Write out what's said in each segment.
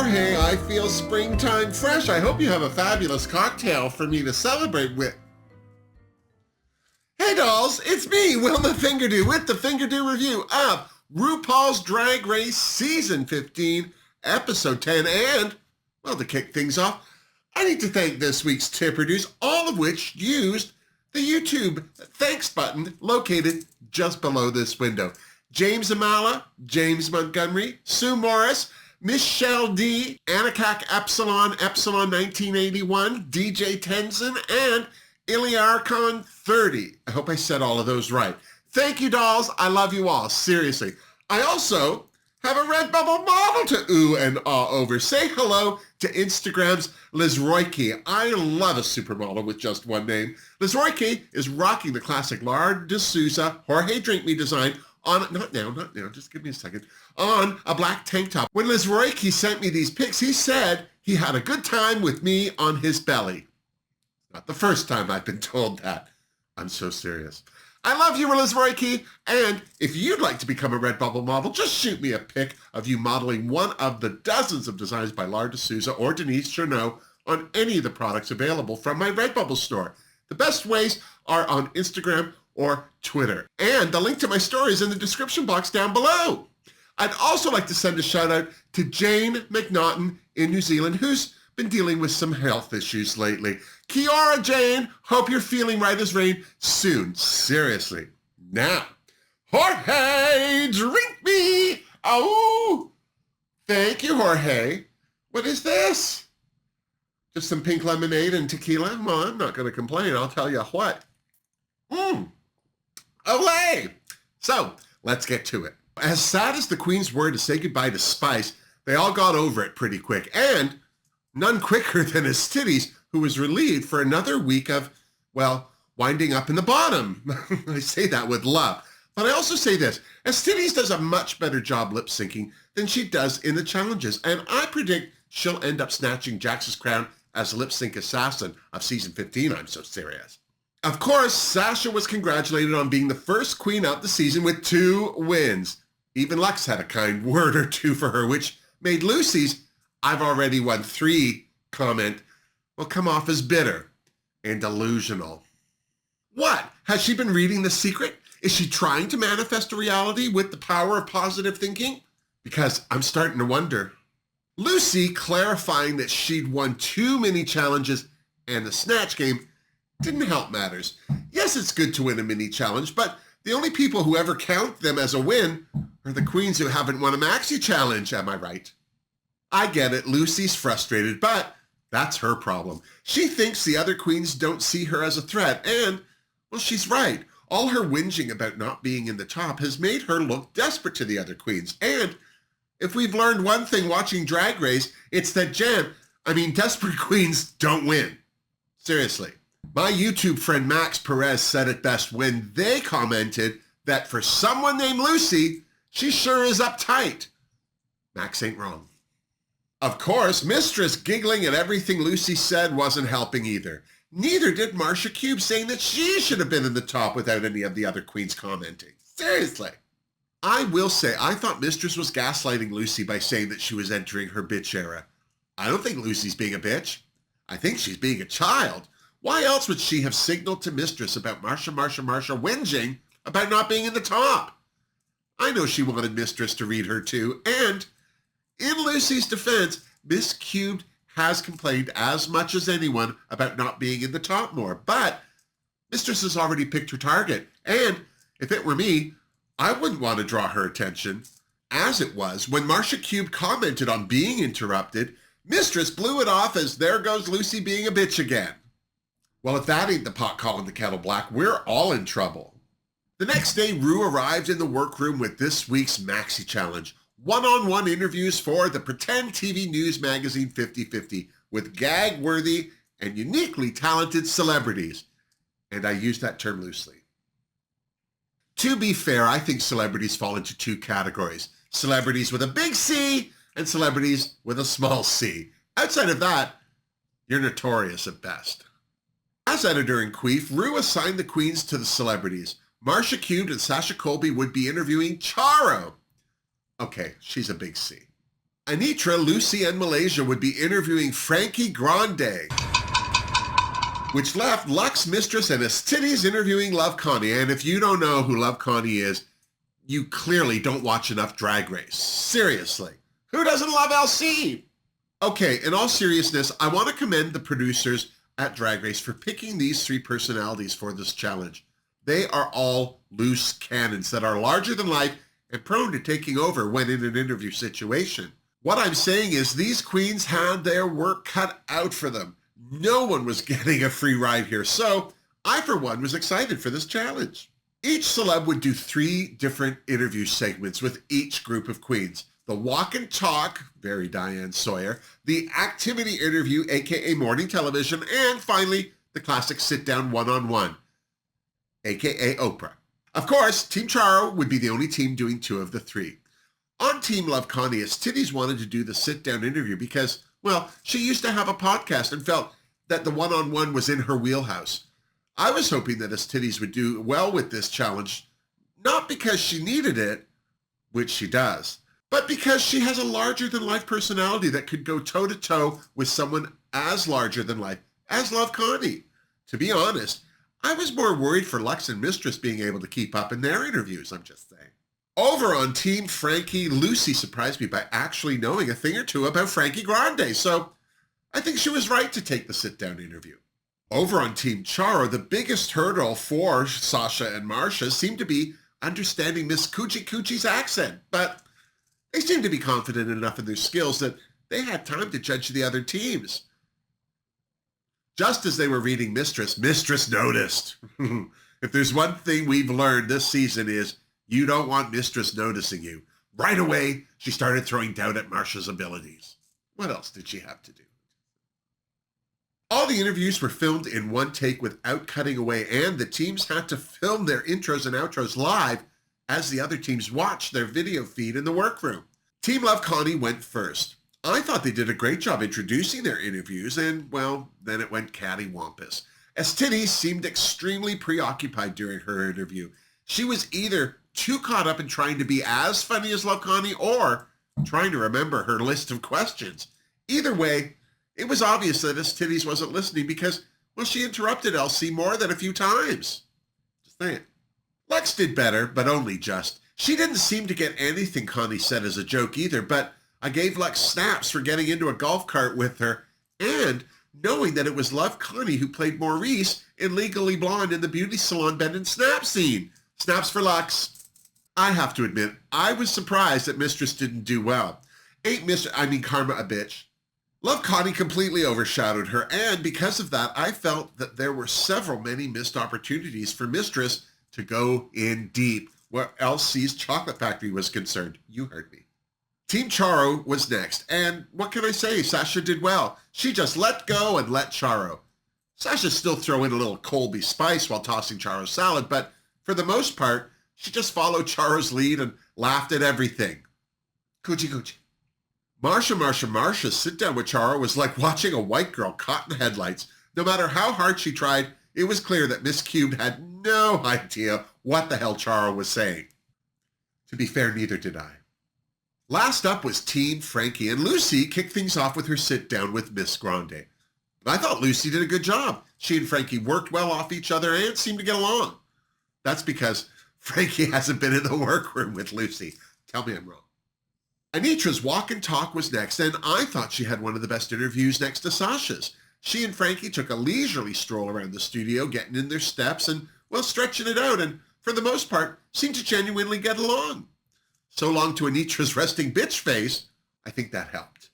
Jorge, I feel springtime fresh. I hope you have a fabulous cocktail for me to celebrate with. Hey dolls, it's me, Wilma Fingerdoo, with the Fingerdoo review of RuPaul's Drag Race Season 15, Episode 10, and, well, to kick things off, I need to thank this week's tipperders, all of which used the YouTube thanks button located just below this window. James Amala, James Montgomery, Sue Morris, Michelle D, Anakak Epsilon 1981, DJ Tenzin, and Iliarchon 30. I hope I said all of those right. Thank you, dolls. I love you all. Seriously. I also have a Redbubble model to ooh and ah over. Say hello to Instagram's Liz Royke. I love a supermodel with just one name. Liz Royke is rocking the classic Lar de Souza Jorge Drink Me design on, not now, just give me a second, on a black tank top. When Liz Royke sent me these pics, he said he had a good time with me on his belly. Not the first time I've been told that. I'm so serious. I love you, Liz Royke, and if you'd like to become a Redbubble model, just shoot me a pic of you modeling one of the dozens of designs by Lar de Souza or Denise Cherneau on any of the products available from my Redbubble store. The best ways are on Instagram or Twitter. And the link to my story is in the description box down below. I'd also like to send a shout out to Jane McNaughton in New Zealand, who's been dealing with some health issues lately. Kiara Jane, hope you're feeling right as rain soon. Seriously. Now, Jorge, drink me. Oh, thank you, Jorge. What is this? Just some pink lemonade and tequila? Well, I'm not going to complain. I'll tell you what. Olay! So, let's get to it. As sad as the queens were to say goodbye to Spice, they all got over it pretty quick, and none quicker than Estides, who was relieved for another week of, well, winding up in the bottom. I say that with love. But I also say this, Estides does a much better job lip-syncing than she does in the challenges, and I predict she'll end up snatching Jax's crown as lip-sync assassin of season 15. I'm so serious. Of course, Sasha was congratulated on being the first queen out the season with 2 wins. Even Lux had a kind word or two for her, which made Loosey's "I've already won 3" comment, well, come off as bitter and delusional. What? Has she been reading The Secret? Is she trying to manifest a reality with the power of positive thinking? Because I'm starting to wonder. Loosey clarifying that she'd won too many challenges and the Snatch Game didn't help matters. Yes, it's good to win a mini challenge, but the only people who ever count them as a win are the queens who haven't won a maxi challenge, am I right? I get it, Loosey's frustrated, but that's her problem. She thinks the other queens don't see her as a threat, and, well, she's right. All her whinging about not being in the top has made her look desperate to the other queens. And if we've learned one thing watching Drag Race, it's that desperate queens don't win. Seriously. My YouTube friend Max Perez said it best when they commented that for someone named Loosey, she sure is uptight. Max ain't wrong. Of course, Mistress giggling at everything Loosey said wasn't helping either. Neither did Marcia Cube, saying that she should have been in the top without any of the other queens commenting. Seriously. I will say, I thought Mistress was gaslighting Loosey by saying that she was entering her bitch era. I don't think Loosey's being a bitch. I think she's being a child. Why else would she have signaled to Mistress about Marcia whinging about not being in the top? I know she wanted Mistress to read her too, and in Loosey's defense, Miss Cubed has complained as much as anyone about not being in the top more, but Mistress has already picked her target, and if it were me, I wouldn't want to draw her attention. As it was, when Marcia Cube commented on being interrupted, Mistress blew it off as there goes Loosey being a bitch again. Well, if that ain't the pot calling the kettle black, we're all in trouble. The next day, Ru arrived in the workroom with this week's Maxi Challenge. One-on-one interviews for the Pretend TV News magazine 50/50 with gag-worthy and uniquely talented celebrities. And I use that term loosely. To be fair, I think celebrities fall into 2 categories. Celebrities with a big C and celebrities with a small c. Outside of that, you're notorious at best. As editor in Queef, Ru assigned the queens to the celebrities. Marcia Cubed and Sasha Colby would be interviewing Charro. Okay, she's a big C. Anitra, Lucy, and Malaysia would be interviewing Frankie Grande, which left Lux, Mistress, and Estides interviewing Love Connie. And if you don't know who Love Connie is, you clearly don't watch enough Drag Race. Seriously. Who doesn't love LC? Okay, in all seriousness, I want to commend the producers at Drag Race for picking these three personalities for this challenge. They are all loose cannons that are larger than life and prone to taking over when in an interview situation. What I'm saying is these queens had their work cut out for them. No one was getting a free ride here, so I, for one, was excited for this challenge. Each celeb would do 3 different interview segments with each group of queens. The walk and talk, very Diane Sawyer, the activity interview, aka morning television, and finally, the classic sit-down one-on-one, aka Oprah. Of course, Team Charro would be the only team doing 2 of the 3. On Team Love Connie, Estides wanted to do the sit-down interview because, well, she used to have a podcast and felt that the one-on-one was in her wheelhouse. I was hoping that Estides would do well with this challenge, not because she needed it, which she does, but because she has a larger-than-life personality that could go toe-to-toe with someone as larger-than-life as Love Connie. To be honest, I was more worried for Lux and Mistress being able to keep up in their interviews, I'm just saying. Over on Team Frankie, Lucy surprised me by actually knowing a thing or two about Frankie Grande, so I think she was right to take the sit-down interview. Over on Team Charro, the biggest hurdle for Sasha and Marcia seemed to be understanding Miss Coochie Coochie's accent, but they seemed to be confident enough in their skills that they had time to judge the other teams. Just as they were reading Mistress, Mistress noticed. If there's one thing we've learned this season is you don't want Mistress noticing you. Right away, she started throwing doubt at Marcia's abilities. What else did she have to do? All the interviews were filmed in one take without cutting away, and the teams had to film their intros and outros live as the other teams watched their video feed in the workroom. Team Love Connie went first. I thought they did a great job introducing their interviews, and, well, then it went cattywampus. Estides seemed extremely preoccupied during her interview. She was either too caught up in trying to be as funny as Love Connie or trying to remember her list of questions. Either way, it was obvious that Estides wasn't listening because, well, she interrupted LC more than a few times. Just saying. Lux did better, but only just. She didn't seem to get anything Connie said as a joke either, but I gave Lux snaps for getting into a golf cart with her and knowing that it was Love Connie who played Maurice in Legally Blonde in the beauty salon bend and snap scene. Snaps for Lux. I have to admit, I was surprised that Mistress didn't do well. Karma a bitch. Love Connie completely overshadowed her, and because of that, I felt that there were many missed opportunities for Mistress to go in deep where LC's Chocolate Factory was concerned. You heard me. Team Charro was next, and what can I say? Sasha did well. She just let go and let Charro. Sasha still threw in a little Colby spice while tossing Charro's salad, but for the most part, she just followed Charro's lead and laughed at everything. Coochie coochie. Marcia's sit down with Charro was like watching a white girl caught in the headlights. No matter how hard she tried, it was clear that Miss Cubed had no idea what the hell Charro was saying. To be fair, neither did I. Last up was Team Frankie, and Lucy kicked things off with her sit-down with Miss Grande. I thought Lucy did a good job. She and Frankie worked well off each other and seemed to get along. That's because Frankie hasn't been in the workroom with Lucy. Tell me I'm wrong. Anitra's walk and talk was next, and I thought she had one of the best interviews next to Sasha's. She and Frankie took a leisurely stroll around the studio, getting in their steps and, well, stretching it out, and for the most part, seemed to genuinely get along. So long to Anitra's resting bitch face, I think that helped.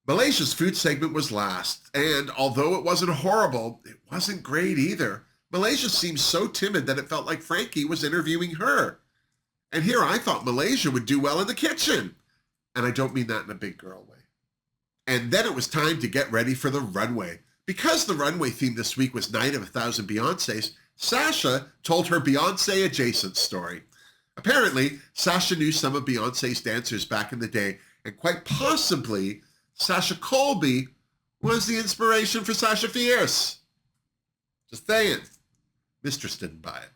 Malaysia's food segment was last, and although it wasn't horrible, it wasn't great either. Malaysia seemed so timid that it felt like Frankie was interviewing her. And here I thought Malaysia would do well in the kitchen. And I don't mean that in a big girl way. And then it was time to get ready for the runway. Because the runway theme this week was Night of 1,000 Beyoncés, Sasha told her Beyoncé-adjacent story. Apparently, Sasha knew some of Beyoncé's dancers back in the day, and quite possibly, Sasha Colby was the inspiration for Sasha Fierce. Just saying. Mistress didn't buy it.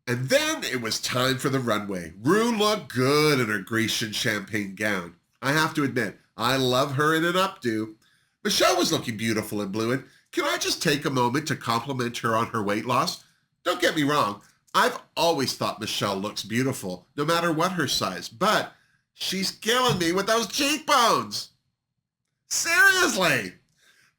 And then it was time for the runway. Rue looked good in her Grecian champagne gown. I have to admit, I love her in an updo. Michelle was looking beautiful in blue, and can I just take a moment to compliment her on her weight loss? Don't get me wrong, I've always thought Michelle looks beautiful, no matter what her size, but she's killing me with those cheekbones. Seriously!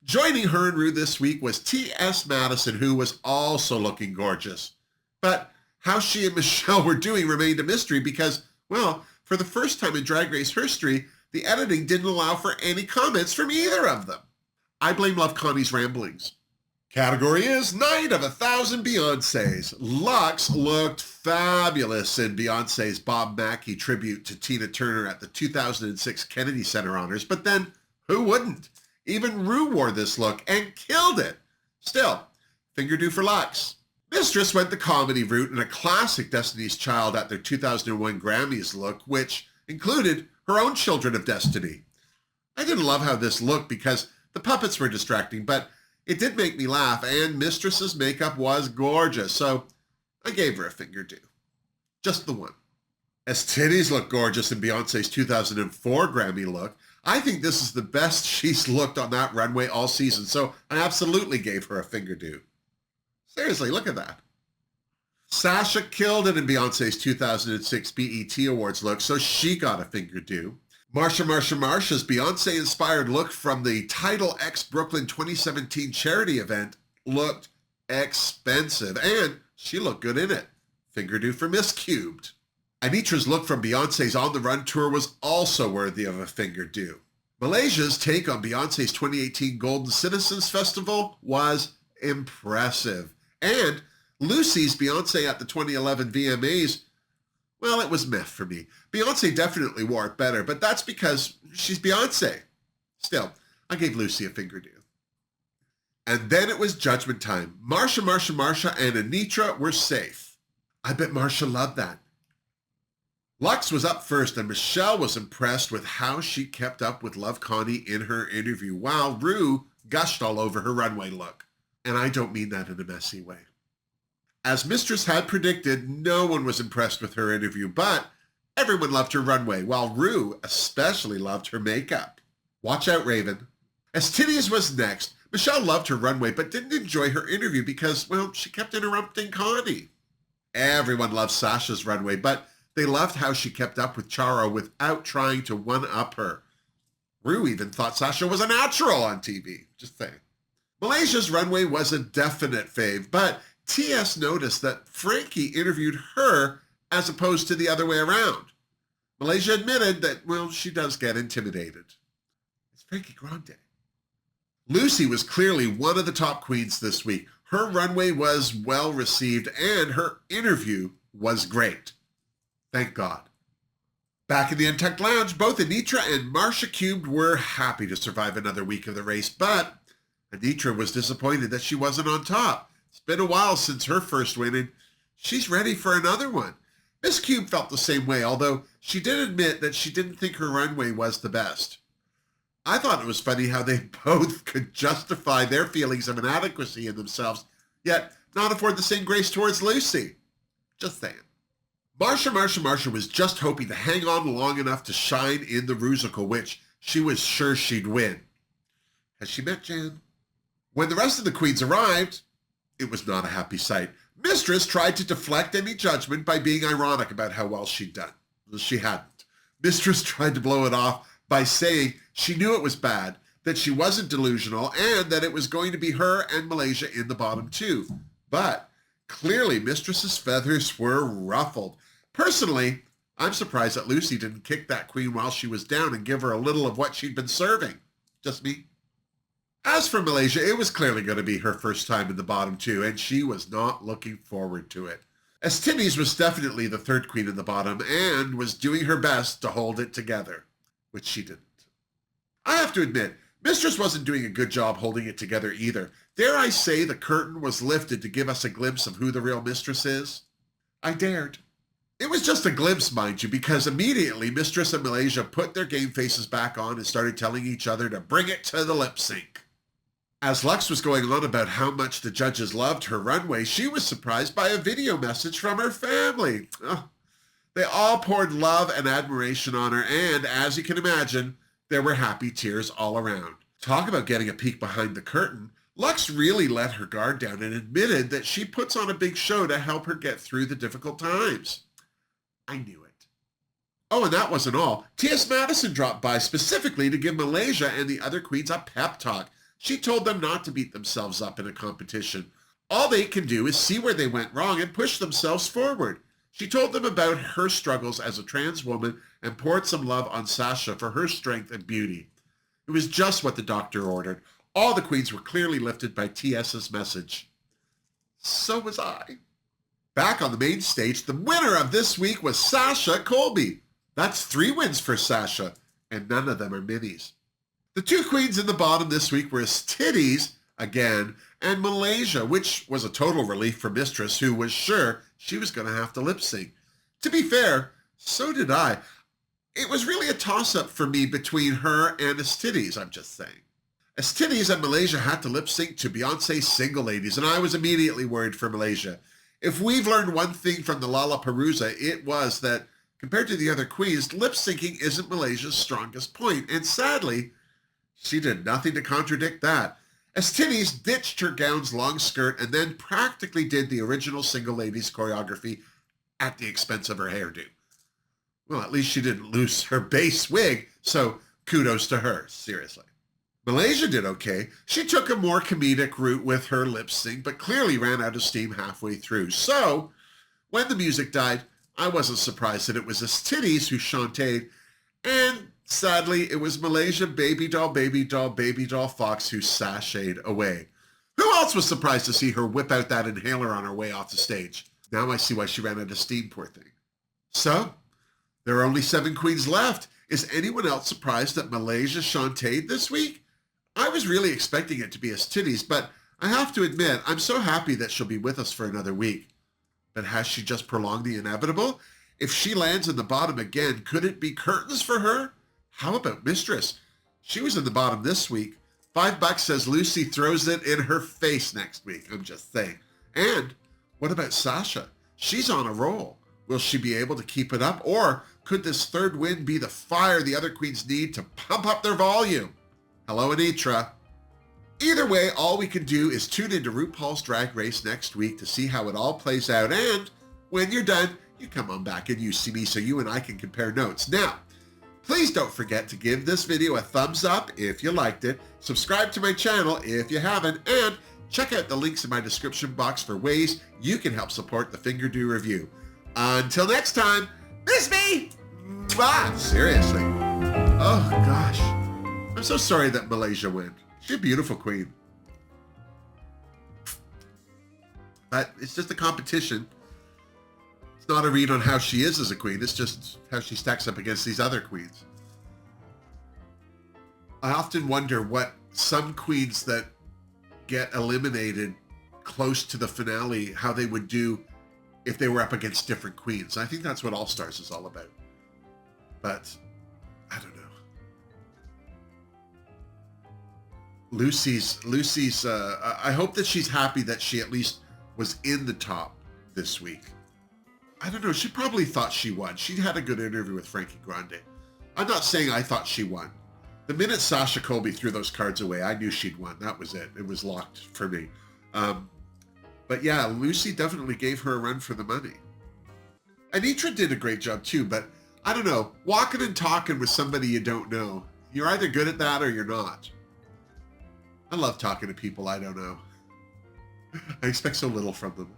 Joining her and Rue this week was T.S. Madison, who was also looking gorgeous. But how she and Michelle were doing remained a mystery because, well, for the first time in Drag Race history, the editing didn't allow for any comments from either of them. I blame Love Connie's ramblings. Category is Night of 1,000 Beyoncés. Luxx looked fabulous in Beyoncé's Bob Mackie tribute to Tina Turner at the 2006 Kennedy Center Honors, but then who wouldn't? Even Rue wore this look and killed it. Still, Fingerdoo for Luxx. Mistress went the comedy route in a classic Destiny's Child at their 2001 Grammys look, which included her own Children of Destiny. I didn't love how this looked because the puppets were distracting, but it did make me laugh, and Mistress's makeup was gorgeous, so I gave her a Fingerdoo. Just the one. As titties look gorgeous in Beyoncé's 2004 Grammy look, I think this is the best she's looked on that runway all season, so I absolutely gave her a Fingerdoo. Seriously, look at that. Sasha killed it in Beyoncé's 2006 BET Awards look, so she got a Fingerdoo. Marsha's Beyoncé-inspired look from the Tidal X Brooklyn 2017 charity event looked expensive, and she looked good in it. Fingerdoo for Miss Cubed. Anitra's look from Beyoncé's On the Run tour was also worthy of a Fingerdoo. Malaysia's take on Beyoncé's 2018 Golden Citizens Festival was impressive. And Loosey's Beyoncé at the 2011 VMAs, well, it was meh for me. Beyoncé definitely wore it better, but that's because she's Beyoncé. Still, I gave Loosey a Fingerdoo. And then it was judgment time. Marsha, and Anitra were safe. I bet Marsha loved that. Luxx was up first, and Michelle was impressed with how she kept up with Love Connie in her interview, while Rue gushed all over her runway look. And I don't mean that in a messy way. As Mistress had predicted, no one was impressed with her interview, but everyone loved her runway, while Rue especially loved her makeup. Watch out, Raven. As Titties was next, Michelle loved her runway, but didn't enjoy her interview because, well, she kept interrupting Connie. Everyone loved Sasha's runway, but they loved how she kept up with Charro without trying to one-up her. Rue even thought Sasha was a natural on TV. Just saying. Malaysia's runway was a definite fave, but T.S. noticed that Frankie interviewed her as opposed to the other way around. Malaysia admitted that, well, she does get intimidated. It's Frankie Grande. Loosey was clearly one of the top queens this week. Her runway was well received and her interview was great. Thank God. Back in the Untucked Lounge, both Anitra and Marsha Cubed were happy to survive another week of the race, but Anitra was disappointed that she wasn't on top. It's been a while since her first win, and she's ready for another one. Miss Cube felt the same way, although she did admit that she didn't think her runway was the best. I thought it was funny how they both could justify their feelings of inadequacy in themselves, yet not afford the same grace towards Loosey. Just saying. Marsha was just hoping to hang on long enough to shine in the Rusical, which she was sure she'd win. Has she met Jan? When the rest of the queens arrived, it was not a happy sight. Mistress tried to deflect any judgment by being ironic about how well she'd done. Well, she hadn't. Mistress tried to blow it off by saying she knew it was bad, that she wasn't delusional, and that it was going to be her and Malaysia in the bottom two. But clearly Mistress's feathers were ruffled. Personally, I'm surprised that Loosey didn't kick that queen while she was down and give her a little of what she'd been serving. Just me. As for Malaysia, it was clearly going to be her first time in the bottom two, and she was not looking forward to it. As Timmy's was definitely the third queen in the bottom and was doing her best to hold it together, which she didn't. I have to admit, Mistress wasn't doing a good job holding it together either. Dare I say the curtain was lifted to give us a glimpse of who the real Mistress is? I dared. It was just a glimpse, mind you, because immediately Mistress and Malaysia put their game faces back on and started telling each other to bring it to the lip sync. As Luxx was going on about how much the judges loved her runway, she was surprised by a video message from her family. Oh, they all poured love and admiration on her, and as you can imagine, There were happy tears all around. Talk about getting a peek behind the curtain. Lux really let her guard down and admitted that she puts on a big show to help her get through the difficult times. I knew it. Oh, and that wasn't all. T.S. Madison dropped by specifically to give Malaysia and the other queens a pep talk. She told them not to beat themselves up in a competition. All they can do is see where they went wrong and push themselves forward. She told them about her struggles as a trans woman and poured some love on Sasha for her strength and beauty. It was just what the doctor ordered. All the queens were clearly lifted by T.S.'s message. So was I. Back on the main stage, the winner of this week was Sasha Colby. That's 3 wins for Sasha, and none of them are minis. The 2 queens in the bottom this week were Titties, again, and Malaysia, which was a total relief for Mistress, who was sure she was going to have to lip sync. To be fair, so did I. It was really a toss-up for me between her and Titties, I'm just saying. Titties and Malaysia had to lip sync to Beyonce's Single Ladies, and I was immediately worried for Malaysia. If we've learned one thing from the Lollapalooza, it was that compared to the other queens, lip syncing isn't Malaysia's strongest point, and sadly, she did nothing to contradict that. Titties ditched her gown's long skirt and then practically did the original Single Ladies choreography at the expense of her hairdo. Well, at least she didn't lose her base wig, so kudos to her, seriously. Malaysia did okay. She took a more comedic route with her lip sync, but clearly ran out of steam halfway through. So, when the music died, I wasn't surprised that it was Titties who chanted, and sadly, it was Malaysia Baby Doll, Baby Doll, Baby Doll Fox who sashayed away. Who else was surprised to see her whip out that inhaler on her way off the stage? Now I see why she ran out of steam, poor thing. So, there are only 7 queens left. Is anyone else surprised that Malaysia chanted this week? I was really expecting it to be Titties, but I have to admit, I'm so happy that she'll be with us for another week. But has she just prolonged the inevitable? If she lands in the bottom again, could it be curtains for her? How about Mistress? She was in the bottom this week. $5 says Lucy throws it in her face next week. I'm just saying. And what about Sasha? She's on a roll. Will she be able to keep it up? Or could this 3rd win be the fire the other queens need to pump up their volume? Hello, Anitra. Either way, all we can do is tune into RuPaul's Drag Race next week to see how it all plays out. And when you're done, you come on back and you see me so you and I can compare notes. Now, please don't forget to give this video a thumbs up if you liked it, subscribe to my channel if you haven't, and check out the links in my description box for ways you can help support the Fingerdoo review. Until next time, miss me! Mwah! Seriously. Oh, gosh. I'm so sorry that Malaysia went. She's a beautiful queen. But it's just a competition. It's not a read on how she is as a queen. It's just how she stacks up against these other queens. I often wonder what some queens that get eliminated close to the finale, how they would do if they were up against different queens. I think that's what All Stars is all about. But I don't know. Lucy's I hope that she's happy that she at least was in the top this week. I don't know, she probably thought she won. She had a good interview with Frankie Grande. I'm not saying I thought she won. The minute Sasha Colby threw those cards away, I knew she'd won. That was it. It was locked for me. But yeah, Lucy definitely gave her a run for the money. Anitra did a great job too, but I don't know, walking and talking with somebody you don't know, you're either good at that or you're not. I love talking to people I don't know. I expect so little from them.